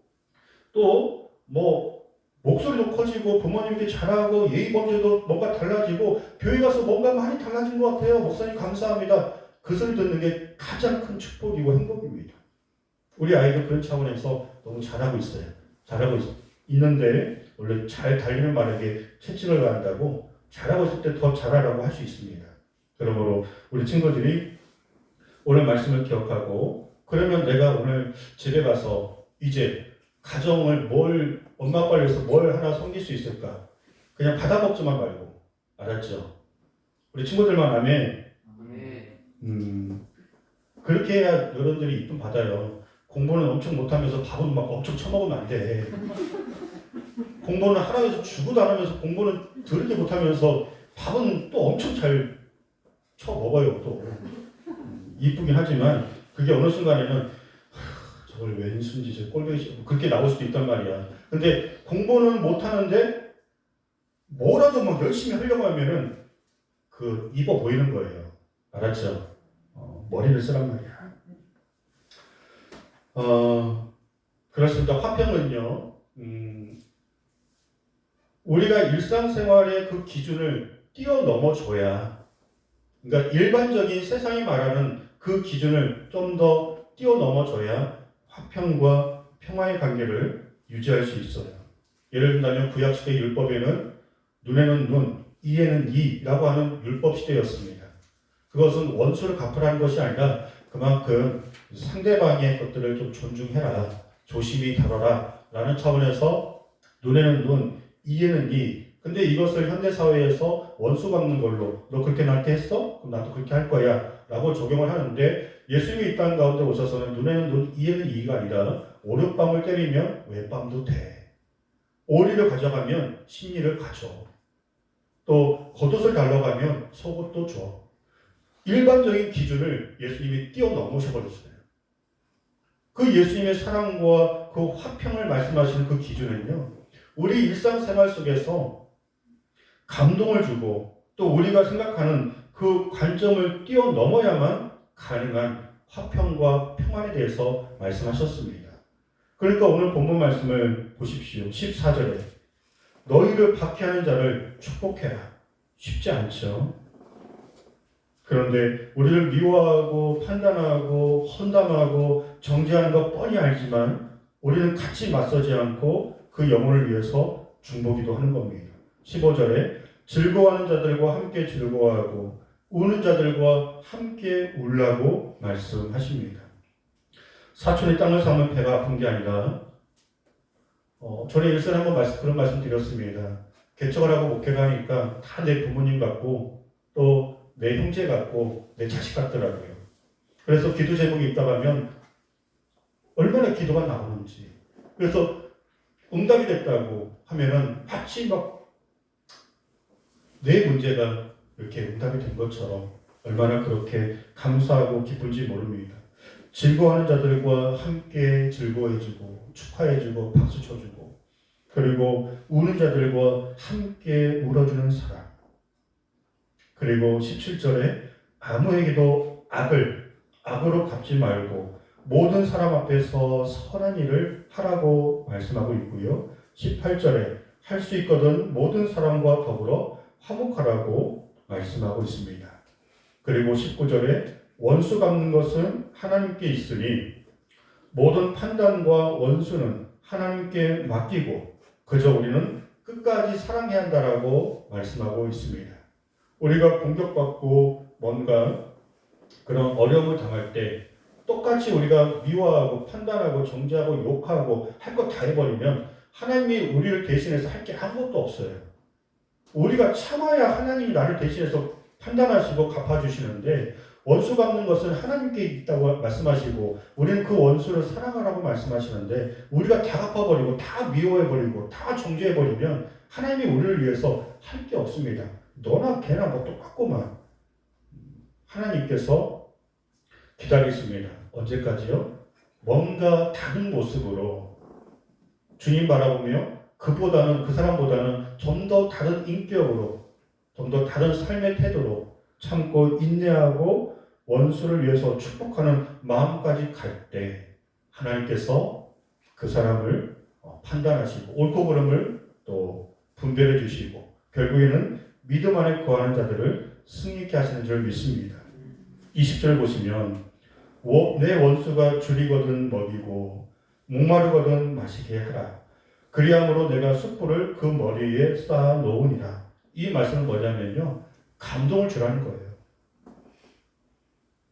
[SPEAKER 1] 또 뭐 목소리도 커지고 부모님께 잘하고 예의 범죄도 뭔가 달라지고 교회 가서 뭔가 많이 달라진 것 같아요. 목사님 감사합니다. 그 소리 듣는 게 가장 큰 축복이고 행복입니다. 우리 아이도 그런 차원에서 너무 잘하고 있어요. 잘하고 있는데 원래 잘 달리는 말에게 채찍을 가한다고 잘하고 있을 때 더 잘하라고 할 수 있습니다. 그러므로 우리 친구들이 오늘 말씀을 기억하고 그러면 내가 오늘 집에 가서 이제 가정을 엄마 아빠를 위해서 뭘 하나 섬길 수 있을까? 그냥 받아먹지만 말고 알았죠? 우리 친구들만 하면 그렇게 해야 여러분들이 이쁨 받아요. 공부는 엄청 못하면서 밥은 막 엄청 처먹으면 안 돼. 공부는 하라면서 죽어도 안 하면서 공부는 더럽게 못하면서 밥은 또 엄청 잘 쳐먹어요. 또 이쁘긴 하지만 그게 어느 순간에는 저걸 왼순지 저 꼴보기 그렇게 나올 수도 있단 말이야. 근데 공부는 못하는데 뭐라도 막 열심히 하려고 하면은 그 이뻐 보이는 거예요. 알았죠? 머리를 쓰란 말이야. 그렇습니다. 화평은요, 우리가 일상생활의 그 기준을 뛰어넘어줘야, 그러니까 일반적인 세상이 말하는 그 기준을 좀 더 뛰어넘어줘야 화평과 평화의 관계를 유지할 수 있어요. 예를 들면 구약시대 율법에는 눈에는 눈, 이에는 이라고 하는 율법 시대였습니다. 그것은 원수를 갚으라는 것이 아니라 그만큼 상대방의 것들을 좀 존중해라, 조심히 다뤄라 라는 차원에서 눈에는 눈, 이에는 이. 근데 이것을 현대사회에서 원수 갚는 걸로 너 그렇게 나한테 했어? 그럼 나도 그렇게 할 거야 라고 적용을 하는데 예수님이 이 땅 가운데 오셔서는 눈에는 눈, 이에는 이가 아니라 오른밤을 때리면 왼밤도 돼. 오리를 가져가면 신리를 가져. 또 겉옷을 달라가면 속옷도 줘. 일반적인 기준을 예수님이 뛰어넘으셔 버렸어요. 그 예수님의 사랑과 그 화평을 말씀하시는 그 기준은요, 우리 일상생활 속에서 감동을 주고 또 우리가 생각하는 그 관점을 뛰어넘어야만 가능한 화평과 평안에 대해서 말씀하셨습니다. 그러니까 오늘 본문 말씀을 보십시오. 14절에 너희를 박해하는 자를 축복해라. 쉽지 않죠. 그런데 우리를 미워하고 판단하고 헌담하고 정죄하는 것 뻔히 알지만 우리는 같이 맞서지 않고 그 영혼을 위해서 중보기도 하는 겁니다. 15절에 즐거워하는 자들과 함께 즐거워하고 우는 자들과 함께 울라고 말씀하십니다. 사촌이 땅을 사면 배가 아픈 게 아니라 전에 일선에 한번 그런 말씀 드렸습니다. 개척을 하고 목회를 하니까 다 내 부모님 같고 또 내 형제 같고 내 자식 같더라고요. 그래서 기도 제목이 있다고 하면 얼마나 기도가 나오는지. 그래서 응답이 됐다고 하면은 마치 막 내 문제가 이렇게 응답이 된 것처럼 얼마나 그렇게 감사하고 기쁜지 모릅니다. 즐거워하는 자들과 함께 즐거워해주고 축하해주고 박수 쳐주고 그리고 우는 자들과 함께 울어주는 사람. 그리고 17절에 아무에게도 악으로 갚지 말고 모든 사람 앞에서 선한 일을 하라고 말씀하고 있고요. 18절에 할 수 있거든 모든 사람과 더불어 화목하라고 말씀하고 있습니다. 그리고 19절에 원수 갚는 것은 하나님께 있으니 모든 판단과 원수는 하나님께 맡기고 그저 우리는 끝까지 사랑해야 한다라고 말씀하고 있습니다. 우리가 공격받고 뭔가 그런 어려움을 당할 때 똑같이 우리가 미워하고 판단하고 정죄하고 욕하고 할 것 다 해버리면 하나님이 우리를 대신해서 할 게 아무것도 없어요. 우리가 참아야 하나님이 나를 대신해서 판단하시고 갚아주시는데 원수 갚는 것은 하나님께 있다고 말씀하시고 우리는 그 원수를 사랑하라고 말씀하시는데 우리가 다 갚아버리고 다 미워해버리고 다 정죄해버리면 하나님이 우리를 위해서 할 게 없습니다. 너나 걔나 뭐 똑같구만. 하나님께서 기다리십니다. 언제까지요? 뭔가 다른 모습으로 주님 바라보며 그 사람보다는 좀 더 다른 인격으로 좀 더 다른 삶의 태도로 참고 인내하고 원수를 위해서 축복하는 마음까지 갈 때 하나님께서 그 사람을 판단하시고 옳고 그름을 또 분별해 주시고 결국에는 믿음 안에 거하는 자들을 승리케 하시는 줄 믿습니다. 20절 보시면 내 원수가 줄이거든 먹이고 목마르거든 마시게 하라. 그리함으로 내가 숯불을 그 머리 위에 쌓아 놓으니라. 이 말씀은 뭐냐면요. 감동을 주라는 거예요.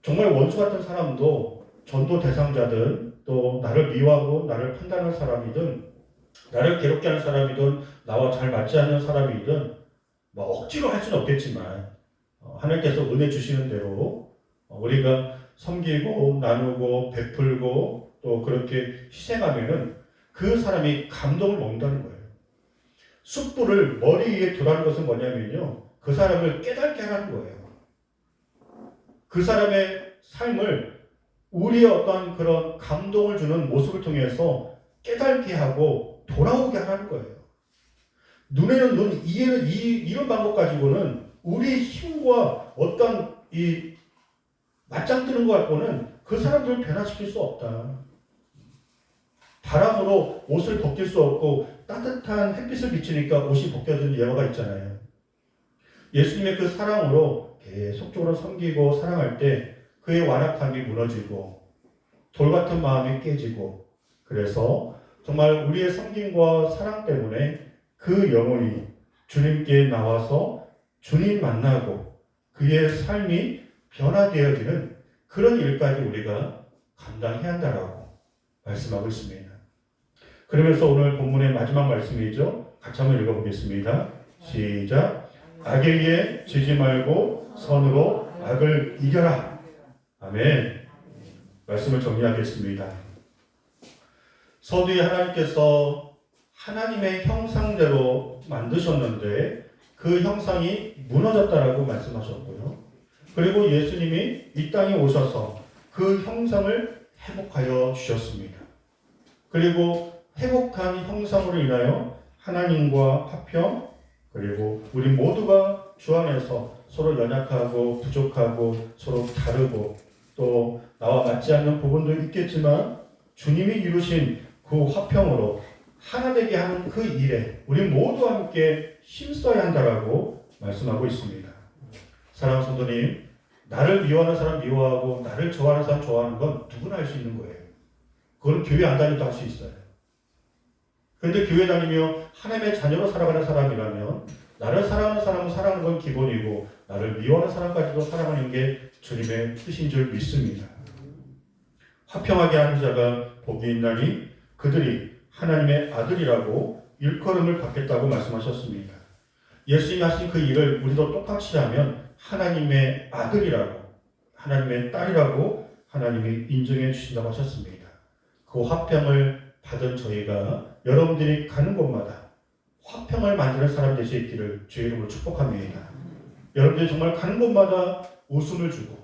[SPEAKER 1] 정말 원수 같은 사람도 전도 대상자든 또 나를 미워하고 나를 판단하는 사람이든 나를 괴롭게 하는 사람이든 나와 잘 맞지 않는 사람이든 뭐 억지로 할 수는 없겠지만 하나님께서 은혜 주시는 대로 우리가 섬기고 나누고 베풀고 또 그렇게 희생하면은 그 사람이 감동을 먹는다는 거예요. 숯불을 머리 위에 두라는 것은 뭐냐면요, 그 사람을 깨닫게 하는 거예요. 그 사람의 삶을 우리의 어떤 그런 감동을 주는 모습을 통해서 깨닫게 하고 돌아오게 하는 거예요. 눈에는 눈, 이에는 이, 이런 방법 가지고는 우리 힘과 어떤 이 맞짱 뜨는 것 갖고는 그 사람들을 변화시킬 수 없다. 바람으로 옷을 벗길 수 없고 따뜻한 햇빛을 비치니까 옷이 벗겨지는 예화가 있잖아요. 예수님의 그 사랑으로 계속적으로 섬기고 사랑할 때 그의 완악함이 무너지고 돌같은 마음이 깨지고, 그래서 정말 우리의 섬김과 사랑 때문에 그 영혼이 주님께 나와서 주님 만나고 그의 삶이 변화되어지는 그런 일까지 우리가 감당해야 한다라고 말씀하고 있습니다. 그러면서 오늘 본문의 마지막 말씀이죠. 같이 한번 읽어보겠습니다. 시작. 악에 의해 지지 말고 선으로 악을 이겨라. 아멘. 말씀을 정리하겠습니다. 서두에 하나님께서 하나님의 형상대로 만드셨는데 그 형상이 무너졌다라고 말씀하셨고요. 그리고 예수님이 이 땅에 오셔서 그 형상을 회복하여 주셨습니다. 그리고 회복한 형상으로 인하여 하나님과 화평, 그리고 우리 모두가 주 안에서 서로 연약하고 부족하고 서로 다르고 또 나와 맞지 않는 부분도 있겠지만 주님이 이루신 그 화평으로 하나 되게 하는 그 일에 우리 모두 함께 힘써야 한다라고 말씀하고 있습니다. 사랑하는 성도님, 나를 미워하는 사람 미워하고 나를 좋아하는 사람 좋아하는 건 누구나 할 수 있는 거예요. 그건 교회 안 다녀도 할 수 있어요. 그런데 교회 다니며 하나님의 자녀로 살아가는 사람이라면 나를 사랑하는 사람은 사랑하는 건 기본이고 나를 미워하는 사람까지도 사랑하는 게 주님의 뜻인 줄 믿습니다. 화평하게 하는 자가 복이 있나니 그들이 하나님의 아들이라고 일컬음을 받겠다고 말씀하셨습니다. 예수님이 하신 그 일을 우리도 똑같이 하면 하나님의 아들이라고, 하나님의 딸이라고 하나님이 인정해 주신다고 하셨습니다. 그 화평을 받은 저희가 여러분들이 가는 곳마다 화평을 만드는 사람 될 수 있기를 주의 이름으로 축복합니다. 여러분들이 정말 가는 곳마다 웃음을 주고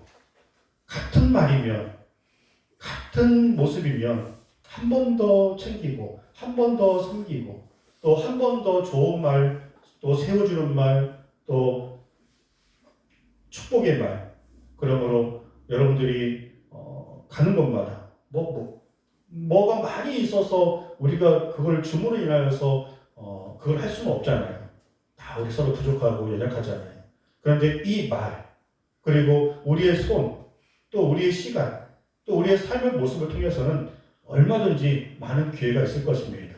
[SPEAKER 1] 같은 말이면 같은 모습이면 한 번 더 챙기고 한 번 더 섬기고 또 한 번 더 좋은 말, 또 세워주는 말, 또 축복의 말, 그러므로 여러분들이 가는 곳마다 뭐가 많이 있어서 우리가 그걸 줌으로 인하여서 그걸 할 수는 없잖아요. 다 우리 서로 부족하고 연약하잖아요. 그런데 이 말, 그리고 우리의 손, 또 우리의 시간, 또 우리의 삶의 모습을 통해서는 얼마든지 많은 기회가 있을 것입니다.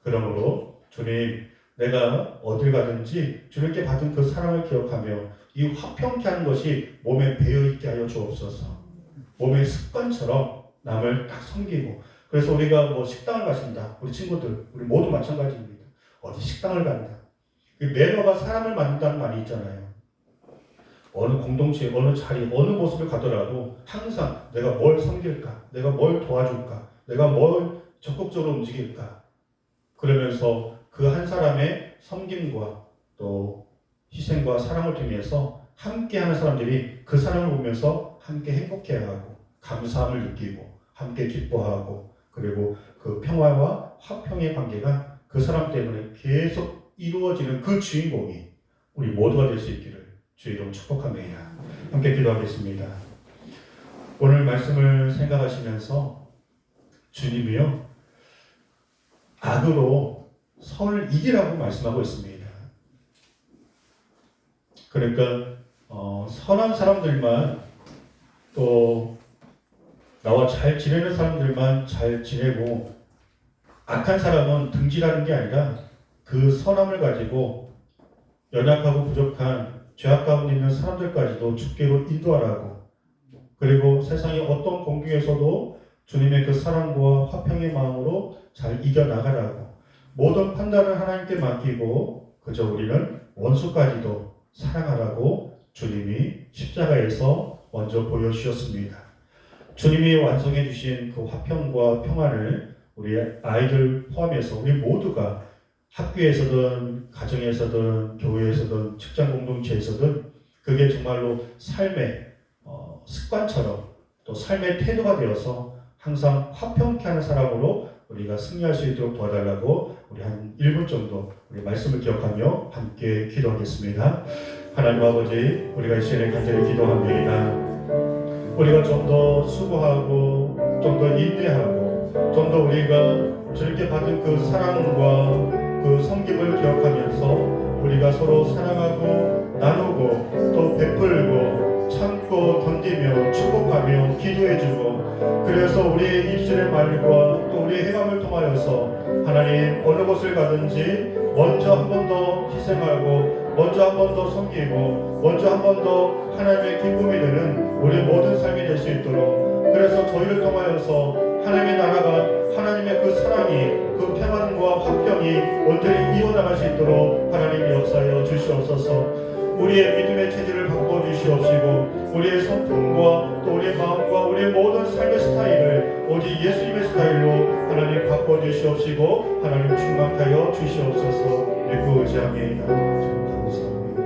[SPEAKER 1] 그러므로 주님, 내가 어딜 가든지 주님께 받은 그 사랑을 기억하며 이 화평케 하는 것이 몸에 배어있게 하여 주옵소서. 몸의 습관처럼 남을 딱 섬기고, 그래서 우리가 뭐 식당을 가신다, 우리 친구들 우리 모두 마찬가지입니다. 어디 식당을 간다, 매너가 사람을 만든다는 말이 있잖아요. 어느 공동체, 어느 자리, 어느 모습을 가더라도 항상 내가 뭘 섬길까, 내가 뭘 도와줄까, 내가 뭘 적극적으로 움직일까, 그러면서 그 한 사람의 섬김과 또 희생과 사랑을 통해서 함께하는 사람들이 그 사람을 보면서 함께 행복해하고 감사함을 느끼고 함께 기뻐하고, 그리고 그 평화와 화평의 관계가 그 사람 때문에 계속 이루어지는 그 주인공이 우리 모두가 될 수 있기를 주의 이름으로 축복합니다. 함께 기도하겠습니다. 오늘 말씀을 생각하시면서 주님이요, 악으로 선을 이기라고 말씀하고 있습니다. 그러니까 선한 사람들만, 또 나와 잘 지내는 사람들만 잘 지내고 악한 사람은 등지라는 게 아니라 그 선함을 가지고 연약하고 부족한 죄악 가운데 있는 사람들까지도 주께로 인도하라고, 그리고 세상의 어떤 공경에서도 주님의 그 사랑과 화평의 마음으로 잘 이겨나가라고, 모든 판단을 하나님께 맡기고 그저 우리는 원수까지도 사랑하라고 주님이 십자가에서 먼저 보여주셨습니다. 주님이 완성해 주신 그 화평과 평안을 우리 아이들 포함해서 우리 모두가 학교에서든 가정에서든 교회에서든 직장 공동체에서든 그게 정말로 삶의 습관처럼 또 삶의 태도가 되어서 항상 화평케 하는 사람으로 우리가 승리할 수 있도록 도와달라고 우리 한 1분 정도 우리 말씀을 기억하며 함께 기도하겠습니다. 하나님 아버지, 우리가 이 시간에 간절히 기도합니다. 우리가 좀 더 수고하고 좀 더 인내하고 좀 더 우리가 저렇게 받은 그 사랑과 그 섬김을 기억하면서 우리가 서로 사랑하고 나누고 또 베풀고 참고 견디며 축복하며 기도해주고 그래서 우리의 입술의 말과 또 우리의 행함을 통하여서 하나님 어느 곳을 가든지 먼저 한 번 더 희생하고 먼저 한 번 더 섬기고 먼저 한 번 더 하나님의 기쁨이 되는 우리 모든 삶이 될 수 있도록 그래서 저희를 통하여서 하나님의 나라가 하나님의 그 사랑이 그 평안과 화평이 온전히 이어나갈 수 있도록 하나님 역사하여 주시옵소서. 우리의 믿음의 체질을 바꿔주시옵시고 우리의 성품과 또 우리의 마음과 우리의 모든 삶의 스타일을 오직 예수님의 스타일로 하나님 바꿔주시옵시고 하나님 충만하여 주시옵소서. 믿고 의지합니다. 감사합니다.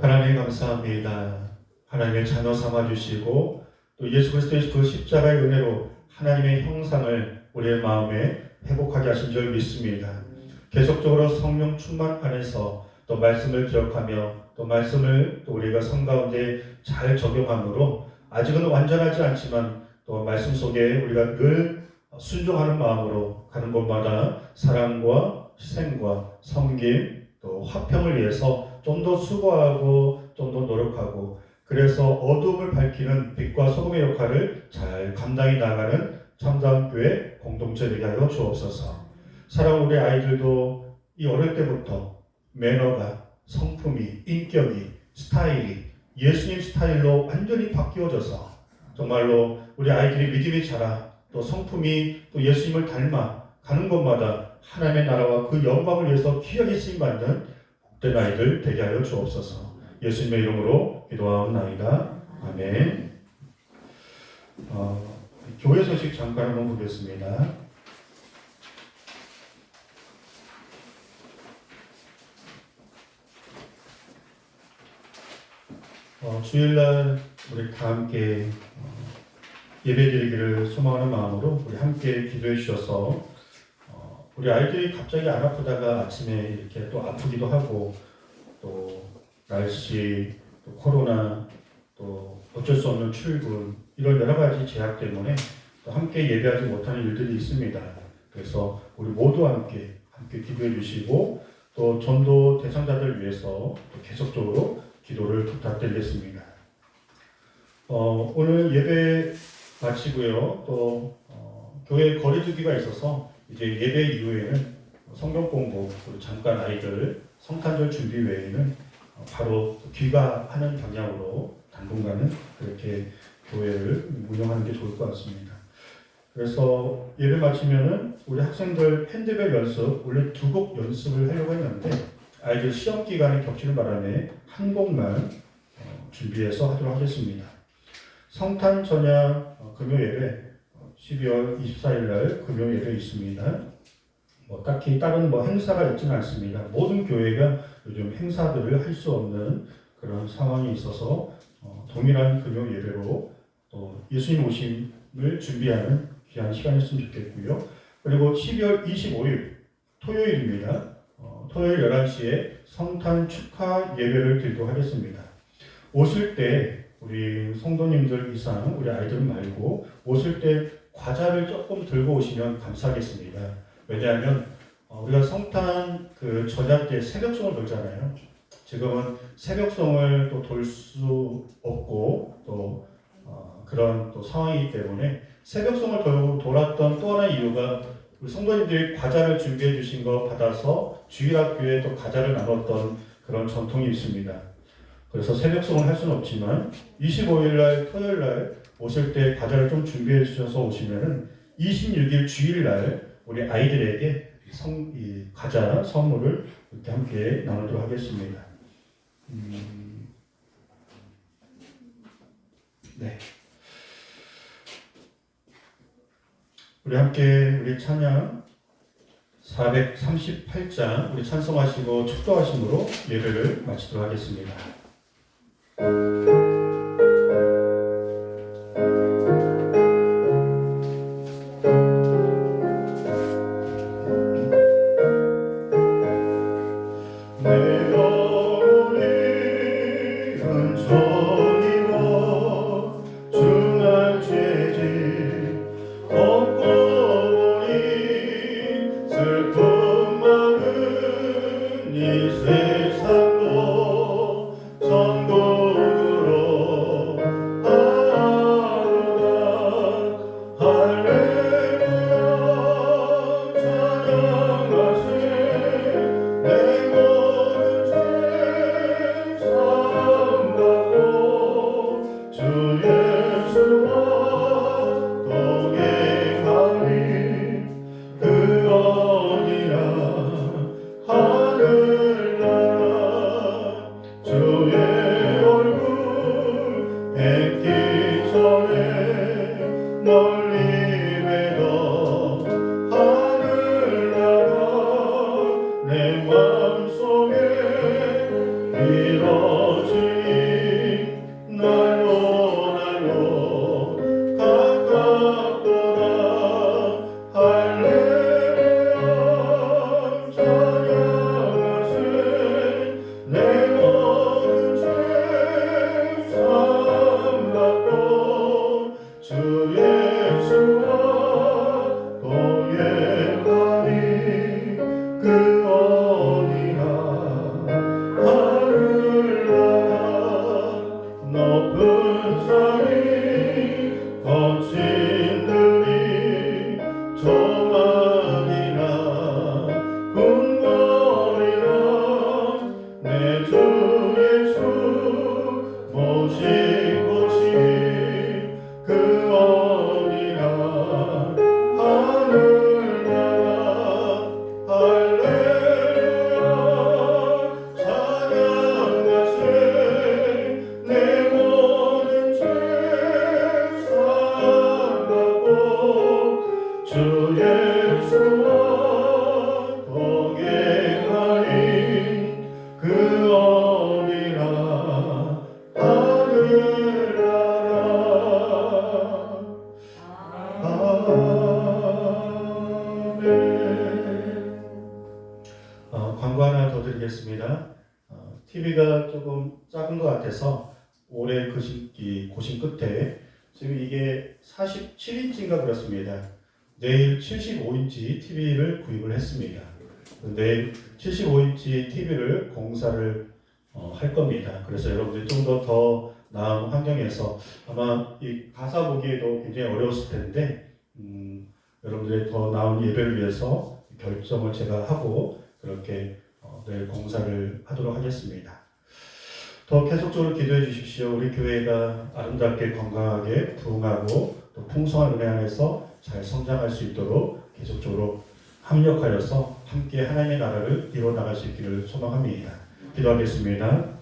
[SPEAKER 1] 하나님 감사합니다. 하나님의 자녀 삼아주시고 또 예수 그리스도의 그 십자가의 은혜로 하나님의 형상을 우리의 마음에 회복하게 하신 줄 믿습니다. 계속적으로 성령 충만 안에서 또 말씀을 기억하며 또 말씀을 또 우리가 삶 가운데 잘 적용함으로 아직은 완전하지 않지만 또 말씀 속에 우리가 늘 순종하는 마음으로 가는 곳마다 사랑과 희생과 섬김 또 화평을 위해서 좀 더 수고하고 좀 더 노력하고 그래서 어둠을 밝히는 빛과 소금의 역할을 잘 감당해 나가는 참다운 교회 공동체 되게 하여 주옵소서. 사랑하는 우리 아이들도 이 어릴 때부터 매너가 성품이 인격이 스타일이 예수님 스타일로 완전히 바뀌어져서 정말로 우리 아이들이 믿음이 자라 또 성품이 또 예수님을 닮아 가는 곳마다 하나님의 나라와 그 영광을 위해서 귀하게 쓰임받는 복된 아이들 되게 하여 주옵소서. 예수님의 이름으로 기도하옵나이다. 아멘. 교회 소식 잠깐 한번 보겠습니다. 주일날 우리 다 함께 예배드리기를 소망하는 마음으로 우리 함께 기도해 주셔서 우리 아이들이 갑자기 안 아프다가 아침에 이렇게 또 아프기도 하고 또 날씨, 또 코로나, 또 어쩔 수 없는 출근 이런 여러 가지 제약 때문에 또 함께 예배하지 못하는 일들이 있습니다. 그래서 우리 모두 함께 기도해 주시고 또 전도 대상자들 위해서 또 계속적으로 기도를 부탁드리겠습니다. 오늘 예배 마치고요. 또 교회 거리두기가 있어서 이제 예배 이후에는 성경 공부 그리고 잠깐 아이들 성탄절 준비 외에는 바로 귀가하는 방향으로 당분간은 그렇게 교회를 운영하는 게 좋을 것 같습니다. 그래서 예배 마치면은 우리 학생들 핸드벨 연습 원래 2곡 연습을 하려고 했는데 아이들 시험 기간이 겹치는 바람에 한 곡만 준비해서 하도록 하겠습니다. 성탄 전야 금요 예배 12월 24일 날 금요 예배 있습니다. 딱히 다른 행사가 있지는 않습니다. 모든 교회가 요즘 행사들을 할 수 없는 그런 상황이 있어서 동일한 금요 예배로 또 예수님 오심을 준비하는 귀한 시간이었으면 좋겠고요. 그리고 12월 25일 토요일입니다. 토요일 11시에 성탄 축하 예배를 드리도록 하겠습니다. 오실 때 우리 성도님들 이상 우리 아이들 말고 오실 때 과자를 조금 들고 오시면 감사하겠습니다. 왜냐하면 우리가 성탄 그 전야 때 새벽송을 돌잖아요. 지금은 새벽송을 또 돌 수 없고 또 그런 또 상황이기 때문에 새벽송을 돌았던 또 하나의 이유가 우리 성도님들이 과자를 준비해 주신 거 받아서 주일학교에 또 과자를 나눴던 그런 전통이 있습니다. 그래서 새벽송을 할 수는 없지만 25일날 토요일날 오실 때 과자를 좀 준비해 주셔서 오시면은 26일 주일날 우리 아이들에게 이 과자 선물을 이렇게 함께 나누도록 하겠습니다. 네. 우리 함께 우리 찬양 438장 우리 찬송하시고 축도하심으로 예배를 마치도록 하겠습니다.
[SPEAKER 2] 광고 하나 더 드리겠습니다. TV가 조금 작은 것 같아서 올해 고심 끝에 지금 이게 47인치인가 그렇습니다. 내일 75인치 TV를 구입을 했습니다. 내일 75인치 TV를 공사를 할 겁니다. 그래서 여러분들이 좀 더 나은 환경에서 아마 이 가사 보기에도 굉장히 어려웠을 텐데 여러분들의 더 나은 예배를 위해서 결정을 제가 하고 그렇게 내일 공사를 하도록 하겠습니다. 더 계속적으로 기도해 주십시오. 우리 교회가 아름답게 건강하게 부흥하고 또 풍성한 은혜 안에서 잘 성장할 수 있도록 계속적으로 합력하여서 함께 하나님의 나라를 이루어나갈 수 있기를 소망합니다. 기도하겠습니다.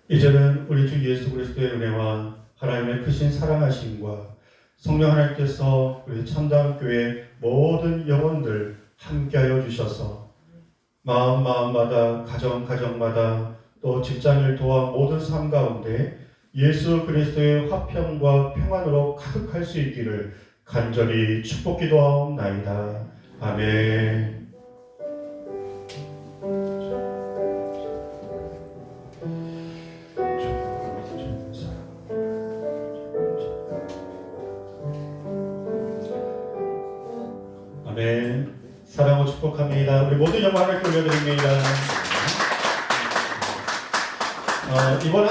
[SPEAKER 2] 이제는 우리 주 예수 그리스도의 은혜와 하나님의 크신 사랑하심과 성령 하나님께서 우리 참다교회 모든 영혼들 함께하여 주셔서 마음마다 가정마다 또 직장을 도와 모든 삶 가운데 예수 그리스도의 화평과 평안으로 가득할 수 있기를 간절히 축복 기도하옵나이다. 아멘. 아멘. 사랑하고 축복합니다. 우리 모든 영광을 돌려드립니다. 이번